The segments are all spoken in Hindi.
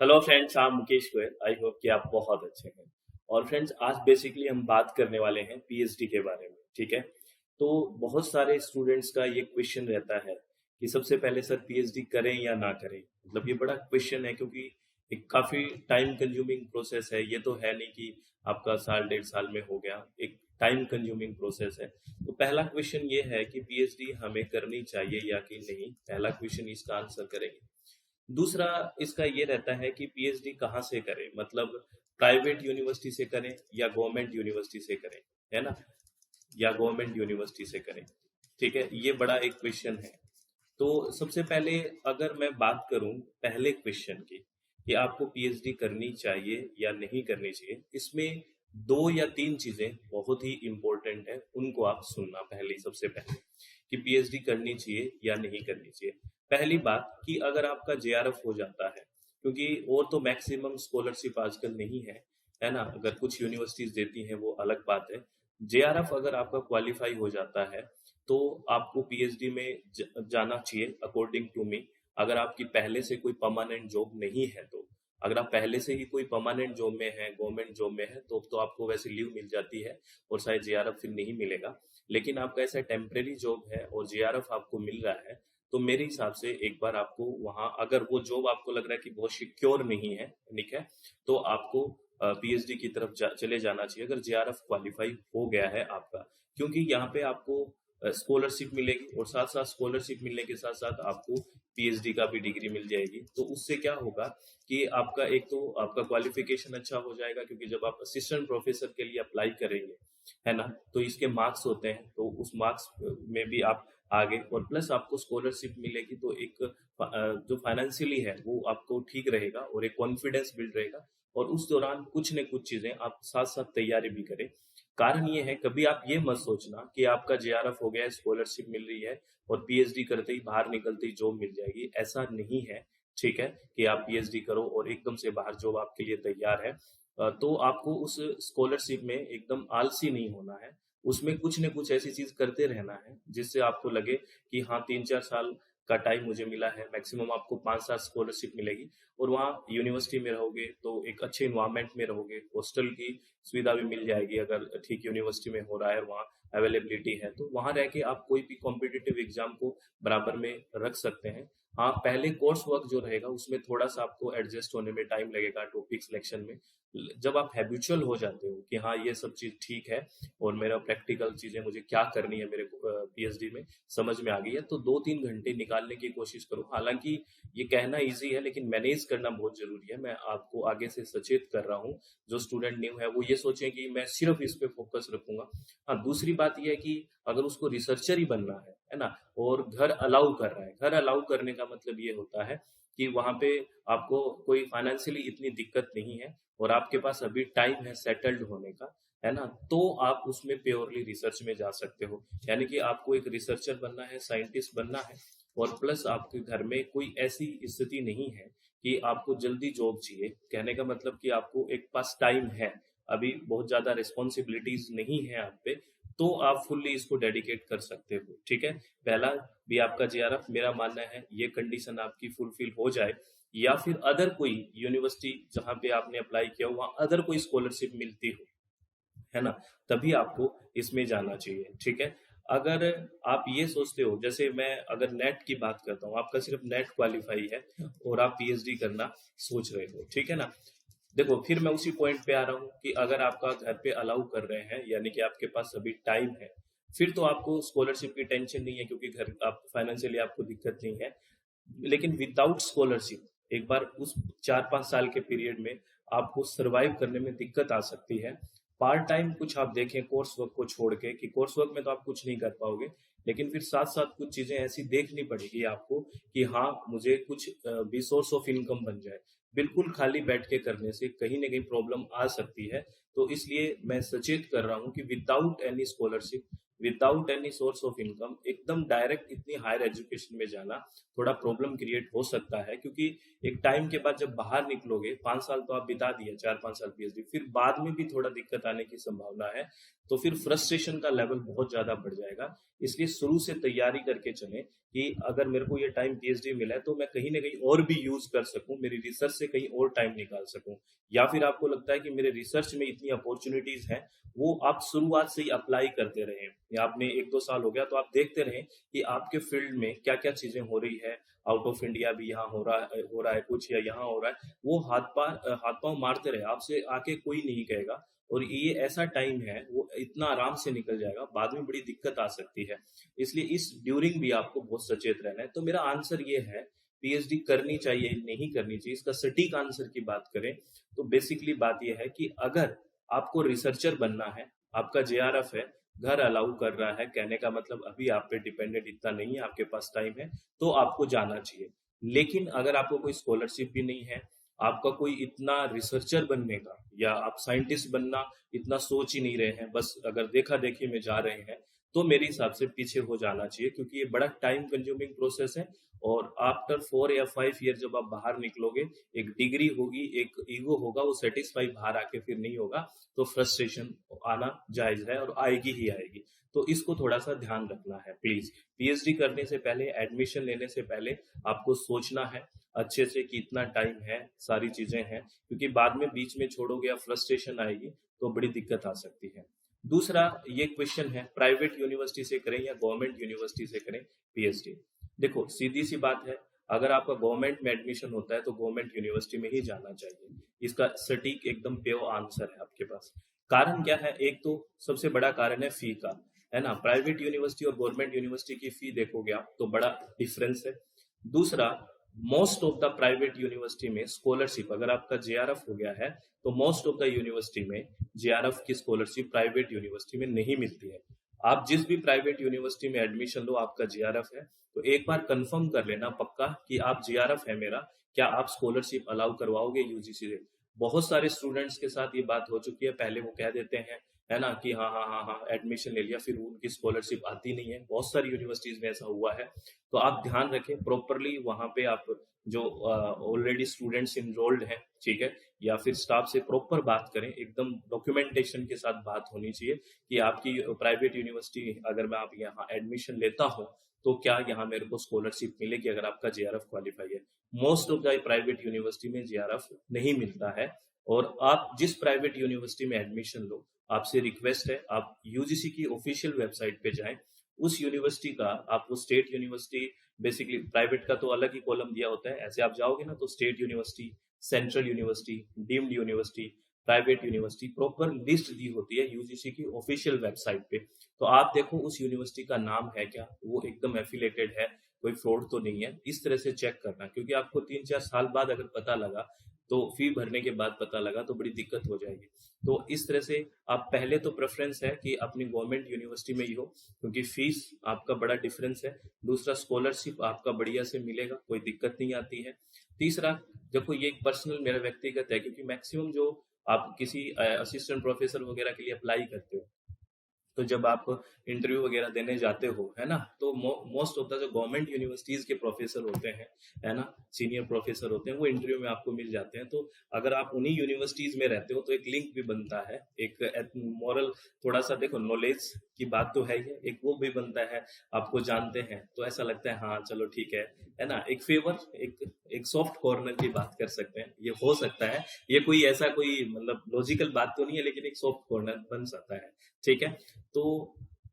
Hello friends, I am Mukesh Goyal. I hope कि आप बहुत अच्छे हैं। और फ्रेंड्स, आज बेसिकली हम बात करने वाले हैं पीएचडी के बारे में। ठीक है। तो बहुत सारे स्टूडेंट्स का ये क्वेश्चन रहता है कि सबसे पहले सर पीएचडी करें या ना करें। मतलब ये बड़ा क्वेश्चन है क्योंकि एक काफी टाइम कंज्यूमिंग प्रोसेस है। ये तो है नहीं कि आपका साल डेढ़ साल में हो गया। एक टाइम कंज्यूमिंग प्रोसेस है। तो पहला क्वेश्चन ये है कि पीएचडी हमें करनी चाहिए या कि नहीं। पहला क्वेश्चन इसका आंसर करेंगे। दूसरा इसका ये रहता है कि पीएचडी कहाँ से करें, मतलब प्राइवेट यूनिवर्सिटी से करें या गवर्नमेंट यूनिवर्सिटी से करें, है ना, या गवर्नमेंट यूनिवर्सिटी से करें। ठीक है, ये बड़ा एक क्वेश्चन है। तो सबसे पहले अगर मैं बात करूं पहले क्वेश्चन की कि आपको पीएचडी करनी चाहिए या नहीं करनी चाहिए, इसमें दो या तीन चीजें बहुत ही इंपॉर्टेंट है, उनको आप सुनना पहले। सबसे पहले कि पीएचडी करनी चाहिए या नहीं करनी चाहिए। पहली बात कि अगर आपका जेआरएफ हो जाता है, क्योंकि और तो मैक्सिमम स्कॉलरशिप आजकल नहीं है ना। अगर कुछ यूनिवर्सिटीज देती हैं वो अलग बात है। जेआरएफ अगर आपका क्वालिफाई हो जाता है तो आपको पीएचडी में जाना चाहिए अकॉर्डिंग टू मी। अगर आपकी पहले से कोई परमानेंट जॉब नहीं है तो, अगर आप पहले से ही कोई परमानेंट जॉब में है, गवर्नमेंट जॉब में है, तो आपको वैसे लीव मिल जाती है और शायद जेआरएफ फिर नहीं मिलेगा। लेकिन आपका ऐसा टेम्परेरी जॉब है और जेआरएफ आपको मिल रहा है, तो मेरे हिसाब से एक बार आपको वहां, अगर वो जॉब आपको लग रहा है कि बहुत सिक्योर नहीं है, ठीक है, तो आपको पीएचडी की तरफ चले जाना चाहिए अगर जेआरएफ क्वालिफाई हो गया है आपका। क्योंकि यहाँ पे आपको स्कॉलरशिप मिलेगी और साथ साथ स्कॉलरशिप मिलने के साथ साथ आपको पीएचडी का भी डिग्री मिल जाएगी। तो उससे क्या होगा कि आपका एक तो आपका क्वालिफिकेशन अच्छा हो जाएगा, क्योंकि जब आप असिस्टेंट प्रोफेसर के लिए अप्लाई करेंगे, है ना, तो इसके मार्क्स होते हैं, तो उस मार्क्स में भी आप आगे, और प्लस आपको स्कॉलरशिप मिलेगी तो एक जो फाइनेंशियली है वो आपको ठीक रहेगा और एक कॉन्फिडेंस बिल्ड रहेगा। और उस दौरान कुछ न कुछ चीजें आप साथ साथ तैयारी भी करें। कारण ये है, कभी आप ये मत सोचना कि आपका जेआरएफ हो गया है, स्कॉलरशिप मिल रही है और पीएचडी करते ही बाहर निकलते ही जॉब मिल जाएगी। ऐसा नहीं है। ठीक है, कि आप पीएचडी करो और एकदम से बाहर जॉब आपके लिए तैयार है। तो आपको उस स्कॉलरशिप में एकदम आलसी नहीं होना है। उसमें कुछ न कुछ ऐसी चीज करते रहना है जिससे आपको लगे कि हाँ, 3-4 साल का टाइम मुझे मिला है। मैक्सिमम आपको 5 साल स्कॉलरशिप मिलेगी और वहाँ यूनिवर्सिटी में रहोगे तो एक अच्छे इन्वायरमेंट में रहोगे। हॉस्टल की सुविधा भी मिल जाएगी अगर ठीक यूनिवर्सिटी में हो रहा है, वहाँ अवेलेबिलिटी है, तो वहाँ रह के आप कोई भी कॉम्पिटिटिव एग्जाम को बराबर में रख सकते हैं। हाँ, पहले कोर्स वर्क जो रहेगा उसमें थोड़ा सा आपको एडजस्ट होने में टाइम लगेगा, टॉपिक सिलेक्शन में। जब आप हैबिचुअल हो जाते हो कि हाँ, ये सब चीज ठीक है और मेरा प्रैक्टिकल चीजें मुझे क्या करनी है मेरे पीएचडी में समझ में आ गई है, तो 2-3 घंटे निकालने की कोशिश करो। हालांकि ये कहना इजी है लेकिन मैनेज करना बहुत जरूरी है। मैं आपको आगे से सचेत कर रहा हूँ। जो स्टूडेंट न्यू है वो ये सोचे कि मैं सिर्फ इस पे फोकस रखूंगा। हाँ, दूसरी बात यह है कि अगर उसको रिसर्चर ही बनना है ना, और घर अलाउ कर रहा है, घर अलाउ करने का मतलब ये होता है कि वहां पे आपको कोई फाइनेंशियली इतनी दिक्कत नहीं है और आपके पास अभी टाइम है सेटल्ड होने का, है ना, तो आप उसमें प्योरली रिसर्च में जा सकते हो। यानी कि आपको एक रिसर्चर बनना है, साइंटिस्ट बनना है, और प्लस आपके घर में कोई ऐसी स्थिति नहीं है कि आपको जल्दी जॉब चाहिए। कहने का मतलब कि आपको एक पास टाइम है, अभी बहुत ज्यादा रिस्पॉन्सिबिलिटीज नहीं है आप पे, तो आप फुल्ली इसको डेडिकेट कर सकते हो। ठीक है, पहला भी आपका जेआरएफ, मेरा मानना है ये कंडीशन आपकी फुलफिल हो जाए, या फिर अदर कोई यूनिवर्सिटी जहां पे आपने अप्लाई किया हो वहां अदर कोई स्कॉलरशिप मिलती हो, है ना, तभी आपको इसमें जाना चाहिए। ठीक है। अगर आप ये सोचते हो, जैसे मैं अगर नेट की बात करता हूँ, आपका सिर्फ नेट क्वालिफाई है और आप पीएचडी करना सोच रहे हो, ठीक है ना, देखो फिर मैं उसी पॉइंट पे आ रहा हूँ कि अगर आपका घर पे अलाउ कर रहे हैं, यानी कि आपके पास अभी टाइम है, फिर तो आपको स्कॉलरशिप की टेंशन नहीं है, क्योंकि घर आप फाइनेंशियली आपको दिक्कत नहीं है। लेकिन विदाउट स्कॉलरशिप एक बार उस 4-5 साल के पीरियड में आपको सरवाइव करने में दिक्कत आ सकती है। पार्ट टाइम कुछ आप देखें कोर्स वर्क को छोड़ के, कि कोर्स वर्क में तो आप कुछ नहीं कर पाओगे, लेकिन फिर साथ साथ कुछ चीजें ऐसी देखनी पड़ेगी आपको कि हाँ, मुझे कुछ भी सोर्स ऑफ इनकम बन जाए। बिल्कुल खाली बैठ के करने से कहीं ना कहीं प्रॉब्लम आ सकती है। तो इसलिए मैं सचेत कर रहा हूँ कि without any scholarship, without any source of income एकदम डायरेक्ट इतनी हायर एजुकेशन में जाना थोड़ा प्रॉब्लम क्रिएट हो सकता है, क्योंकि एक टाइम के बाद जब बाहर निकलोगे, 5 साल तो आप बिता दिए, 4-5 साल पीएचडी, फिर बाद में भी थोड़ा दिक्कत आने की संभावना है, तो फिर फ्रस्ट्रेशन का लेवल बहुत ज्यादा बढ़ जाएगा। इसलिए शुरू से तैयारी करके चलें कि अगर मेरे को ये टाइम पीएचडी मिला है तो मैं कहीं ना कहीं और भी यूज कर सकूं, मेरी रिसर्च से कहीं और टाइम निकाल सकूं, या फिर आपको लगता है कि मेरे रिसर्च में इतनी अपॉर्चुनिटीज हैं, वो आप शुरुआत से ही अप्लाई करते रहें, या आपने 1-2 साल हो गया तो आप देखते रहें कि आपके फील्ड में क्या क्या चीजें हो रही है, आउट ऑफ इंडिया भी यहाँ हो रहा है कुछ, या यहाँ हो रहा है, वो हाथ पांव मारते रहे, आपसे आके कोई नहीं कहेगा। और ये ऐसा टाइम है वो इतना आराम से निकल जाएगा, बाद में बड़ी दिक्कत आ सकती है। इसलिए इस ड्यूरिंग भी आपको बहुत सचेत रहना है। तो मेरा आंसर ये है, पीएचडी करनी चाहिए नहीं करनी चाहिए, इसका सटीक आंसर की बात करें तो बेसिकली बात यह है कि अगर आपको रिसर्चर बनना है, आपका जेआरएफ है, घर अलाउ कर रहा है, कहने का मतलब अभी आप पे डिपेंडेंट इतना नहीं है, आपके पास टाइम है, तो आपको जाना चाहिए। लेकिन अगर आपको कोई स्कॉलरशिप भी नहीं है, आपका कोई इतना रिसर्चर बनने का या आप साइंटिस्ट बनना इतना सोच ही नहीं रहे हैं, बस अगर देखा देखी में जा रहे हैं, तो मेरे हिसाब से पीछे हो जाना चाहिए, क्योंकि ये बड़ा टाइम कंज्यूमिंग प्रोसेस है। और आफ्टर 4 या 5 ईयर जब आप बाहर निकलोगे, एक डिग्री होगी, एक ईगो होगा, वो सेटिस्फाई बाहर आके फिर नहीं होगा, तो फ्रस्ट्रेशन आना जायज है और आएगी ही आएगी। तो इसको थोड़ा सा ध्यान रखना है प्लीज। पीएचडी करने से पहले, एडमिशन लेने से पहले आपको सोचना है अच्छे से कि इतना टाइम है, सारी चीजें हैं, क्योंकि बाद में बीच में छोड़ोगे या फ्रस्ट्रेशन आएगी तो बड़ी दिक्कत आ सकती है। दूसरा ये क्वेश्चन है, प्राइवेट यूनिवर्सिटी से करें या गवर्नमेंट यूनिवर्सिटी से करें पीएचडी। देखो सीधी सी बात है, अगर आपका गवर्नमेंट में एडमिशन होता है तो गवर्नमेंट यूनिवर्सिटी में ही जाना चाहिए। इसका सटीक एकदम प्योर आंसर है आपके पास। कारण क्या है, एक तो सबसे बड़ा कारण है फी का, है ना। प्राइवेट यूनिवर्सिटी और गवर्नमेंट यूनिवर्सिटी की फी देखोगे आप तो बड़ा डिफरेंस है। दूसरा, most of the private university में स्कॉलरशिप, अगर आपका जेआरएफ हो गया है तो मोस्ट ऑफ द यूनिवर्सिटी में जेआरएफ की स्कॉलरशिप प्राइवेट यूनिवर्सिटी में नहीं मिलती है। आप जिस भी प्राइवेट यूनिवर्सिटी में एडमिशन लो, आपका जेआरएफ है, तो एक बार कंफर्म कर लेना पक्का कि आप जेआरएफ है मेरा, क्या आप स्कॉलरशिप अलाउ करवाओगे यूजीसी से। बहुत सारे स्टूडेंट्स के साथ ये बात हो चुकी है, पहले वो कह देते हैं, है ना, कि हाँ हाँ हाँ हाँ एडमिशन ले लिया, फिर उनकी स्कॉलरशिप आती नहीं है। बहुत सारी यूनिवर्सिटीज में ऐसा हुआ है। तो आप ध्यान रखें प्रॉपरली, वहां पे आप जो ऑलरेडी स्टूडेंट्स इनरोल्ड हैं, ठीक है, या फिर स्टाफ से प्रॉपर बात करें, एकदम डॉक्यूमेंटेशन के साथ बात होनी चाहिए कि आपकी प्राइवेट यूनिवर्सिटी, अगर मैं आप यहाँ एडमिशन लेता हूँ तो क्या यहाँ मेरे को स्कॉलरशिप मिलेगी अगर आपका जेआरएफ क्वालिफाई है। Most of the private university में जेआरएफ नहीं मिलता है। और आप जिस प्राइवेट यूनिवर्सिटी में एडमिशन लो, आपसे रिक्वेस्ट है आप यूजीसी की ऑफिशियल वेबसाइट पे जाएं, उस यूनिवर्सिटी का, आपको स्टेट यूनिवर्सिटी, बेसिकली प्राइवेट का तो अलग ही कॉलम दिया होता है, ऐसे आप जाओगे ना तो state university, central university, deemed university, private university, proper list दी होती है यूजीसी की ऑफिशियल वेबसाइट पे। तो आप देखो उस यूनिवर्सिटी का नाम है क्या, वो एकदम एफिलेटेड है, कोई फ्रॉड तो नहीं है, इस तरह से चेक करना। क्योंकि आपको 3-4 साल बाद अगर पता लगा, तो फी भरने के बाद पता लगा तो बड़ी दिक्कत हो जाएगी। तो इस तरह से आप पहले तो प्रेफरेंस है कि अपनी गवर्नमेंट यूनिवर्सिटी में ही हो, क्योंकि फीस आपका बड़ा डिफरेंस है। दूसरा, स्कॉलरशिप आपका बढ़िया से मिलेगा, कोई दिक्कत नहीं आती है। तीसरा, देखो ये एक पर्सनल मेरा व्यक्तिगत है, क्योंकि मैक्सिमम जो आप किसी असिस्टेंट प्रोफेसर वगैरह के लिए अप्लाई करते हो, तो जब आप इंटरव्यू वगैरह देने जाते हो, है ना, तो मोस्ट ऑफ द जो गवर्नमेंट यूनिवर्सिटीज के प्रोफेसर होते हैं, है ना, सीनियर प्रोफेसर होते हैं, वो इंटरव्यू में आपको मिल जाते हैं। तो अगर आप उन्हीं यूनिवर्सिटीज में रहते हो तो एक लिंक भी बनता है, एक मॉरल, थोड़ा सा देखो नॉलेज की बात तो है ही, एक वो भी बनता है, आपको जानते हैं तो ऐसा लगता है हाँ चलो ठीक है ना, एक फेवर, एक सॉफ्ट कॉर्नर की बात कर सकते हैं, ये हो सकता है। ये कोई ऐसा कोई मतलब लॉजिकल बात तो नहीं है, लेकिन एक सॉफ्ट कॉर्नर बन सकता है, ठीक है। तो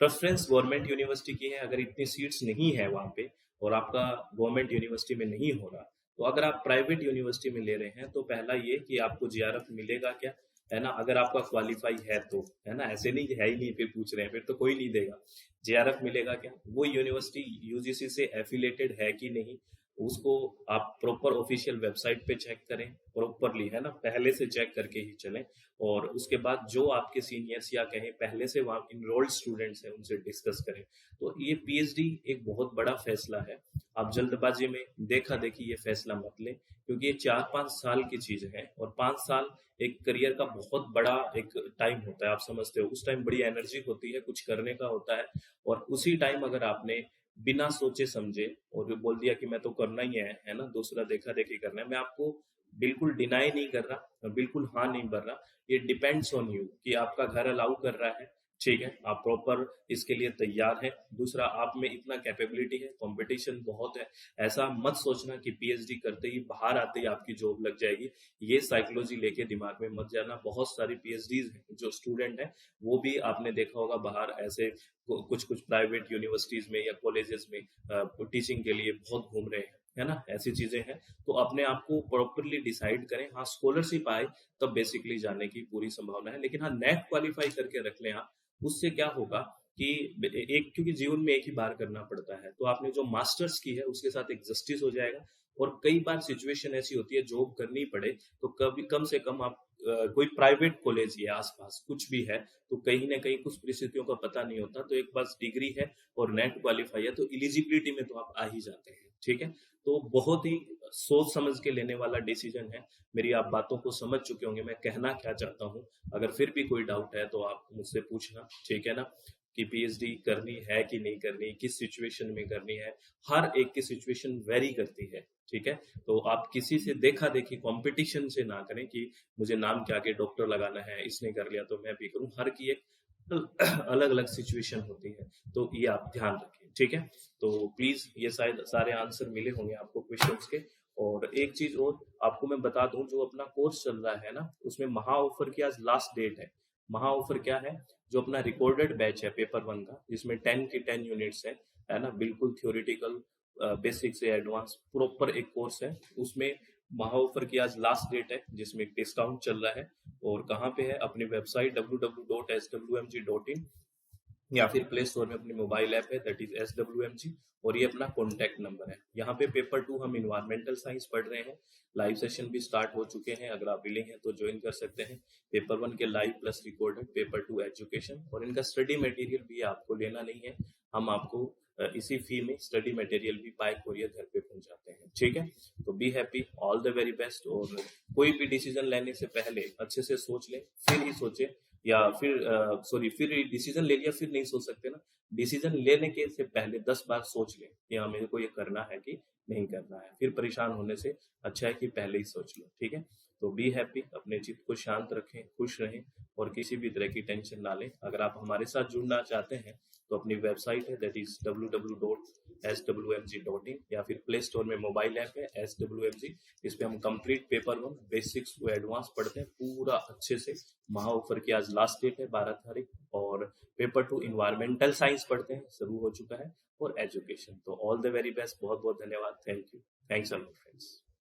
प्रेफरेंस गवर्नमेंट यूनिवर्सिटी की है। अगर इतनी सीट्स नहीं है वहां पे और आपका गवर्नमेंट यूनिवर्सिटी में नहीं हो रहा, तो अगर आप प्राइवेट यूनिवर्सिटी में ले रहे हैं तो पहला ये कि आपको जेआरएफ मिलेगा क्या, है ना, अगर आपका क्वालिफाई है तो, है ना, ऐसे नहीं है ही नहीं फिर पूछ रहे हैं, फिर तो कोई नहीं देगा। जेआरएफ मिलेगा क्या, वो यूनिवर्सिटी यूजीसी से एफिलेटेड है कि नहीं, उसको आप प्रॉपर ऑफिशियल वेबसाइट पे चेक करें प्रॉपरली, है ना, पहले से चेक करके ही चलें। और उसके बाद जो आपके सीनियर्स या कहें पहले से वहाँ इनरोल्ड स्टूडेंट्स हैं उनसे डिस्कस करें। तो ये पीएचडी एक बहुत बड़ा फैसला है। आप जल्दबाजी में देखा देखी ये फैसला मत लें, क्योंकि ये 4-5 साल की चीज है, और 5 साल एक करियर का बहुत बड़ा एक टाइम होता है। आप समझते हो उस टाइम बड़ी एनर्जी होती है, कुछ करने का होता है, और उसी टाइम अगर आपने बिना सोचे समझे और बोल दिया कि मैं तो करना ही है ना, दूसरा देखा देखी करना है, मैं आपको बिल्कुल डिनाई नहीं कर रहा और बिल्कुल हाँ नहीं कर रहा। ये डिपेंड्स ऑन यू कि आपका घर अलाउ कर रहा है, ठीक है, आप प्रॉपर इसके लिए तैयार है। दूसरा, आप में इतना कैपेबिलिटी है, कंपटीशन बहुत है। ऐसा मत सोचना कि पीएचडी करते ही बाहर आते ही आपकी जॉब लग जाएगी। ये साइकोलॉजी लेके दिमाग में मत जाना। बहुत सारी पीएचडीज हैं जो स्टूडेंट हैं, वो भी आपने देखा होगा बाहर ऐसे कुछ कुछ प्राइवेट यूनिवर्सिटीज में या कॉलेजेस में टीचिंग के लिए बहुत घूम रहे हैं, है ना, ऐसी चीजें हैं। तो अपने आप को प्रॉपरली डिसाइड करें। हाँ, स्कॉलरशिप आए तब बेसिकली जाने की पूरी संभावना है, लेकिन हाँ, नेट क्वालिफाई करके रख लें आप। उससे क्या होगा कि एक, क्योंकि जीवन में एक ही बार करना पड़ता है, तो आपने जो मास्टर्स की है उसके साथ एक जस्टिस हो जाएगा। और कई बार सिचुएशन ऐसी होती है जॉब करनी पड़े, तो कभी कम से कम आप कोई प्राइवेट कॉलेज या आसपास कुछ भी है, तो कहीं ना कहीं कुछ परिस्थितियों का पता नहीं होता, तो एक पास डिग्री है और नेट क्वालिफाई है, तो इलिजिबिलिटी में तो आप आ ही जाते हैं, ठीक है। तो बहुत ही सोच समझ के लेने वाला डिसीजन है। मेरी आप बातों को समझ चुके होंगे मैं कहना क्या चाहता हूँ। अगर फिर भी कोई डाउट है तो आप मुझसे पूछना, ठीक है ना, कि पीएचडी करनी है कि नहीं करनी, किस सिचुएशन में करनी है। हर एक की सिचुएशन वेरी करती है, ठीक है। तो आप किसी से देखा देखी कंपटीशन से ना करें कि मुझे नाम के आगे डॉक्टर लगाना है, इसने कर लिया तो मैं भी करूं। हर की एक अलग अलग सिचुएशन होती है, तो ये आप ध्यान रखें, ठीक है। तो प्लीज, ये शायद सारे आंसर मिले होंगे आपको क्वेश्चंस के। और एक चीज और आपको मैं बता दूं, जो अपना कोर्स चल रहा है ना, उसमें महा ऑफर की आज लास्ट डेट है। महा ऑफर क्या है? जो अपना रिकॉर्डेड बैच है पेपर 1 का, जिसमें 10 की 10 यूनिट्स है ना, बिल्कुल थ्योरेटिकल, बेसिक से एडवांस प्रॉपर एक कोर्स है। उसमें महा ऑफर की आज लास्ट डेट है, जिसमें डिस्काउंट चल रहा है। और कहाँ पे है? अपनी वेबसाइट www.swmg.in, या फिर प्ले स्टोर में अपनी मोबाइल ऐप है, दैट इज SWMG। और ये अपना कॉन्टैक्ट नंबर है। यहाँ पे पेपर 2 हम इन्वायरमेंटल साइंस पढ़ रहे हैं। लाइव सेशन भी स्टार्ट हो चुके हैं, अगर आप विलिंग हैं तो ज्वाइन कर सकते हैं। पेपर 1 के live plus recorded, paper 2 education, और इनका स्टडी मटेरियल भी आपको लेना नहीं है। हम आपको इसी फी में स्टडी मटेरियल भी बाय कोरियर घर पे पहुंचाते हैं, ठीक है। तो be happy, all the very best. और कोई भी डिसीजन लेने से पहले अच्छे से सोच लें, फिर ही सोचे। या फिर फिर डिसीजन ले लिया फिर नहीं सोच सकते ना। डिसीजन लेने के से पहले 10 बार सोच लें कि हाँ, मेरे को ये करना है कि नहीं करना है। फिर परेशान होने से अच्छा है कि पहले ही सोच लो, ठीक है। तो बी हैप्पी, अपने चित्त को शांत रखें, खुश रहें, और किसी भी तरह की टेंशन ना लें। अगर आप हमारे साथ जुड़ना चाहते हैं तो अपनी वेबसाइट है, दैट इज www.swmg.in, या फिर प्ले स्टोर में मोबाइल ऐप है SWMG। इस पे हम complete paper 1 basics to advance पढ़ते हैं पूरा अच्छे से। महा ऑफर की आज लास्ट डेट है 12 तारीख। और पेपर 2 इन्वायरमेंटल साइंस पढ़ते हैं, शुरू हो चुका है, और एजुकेशन। तो ऑल द वेरी बेस्ट, बहुत बहुत धन्यवाद, thank you, thanks a lot friends.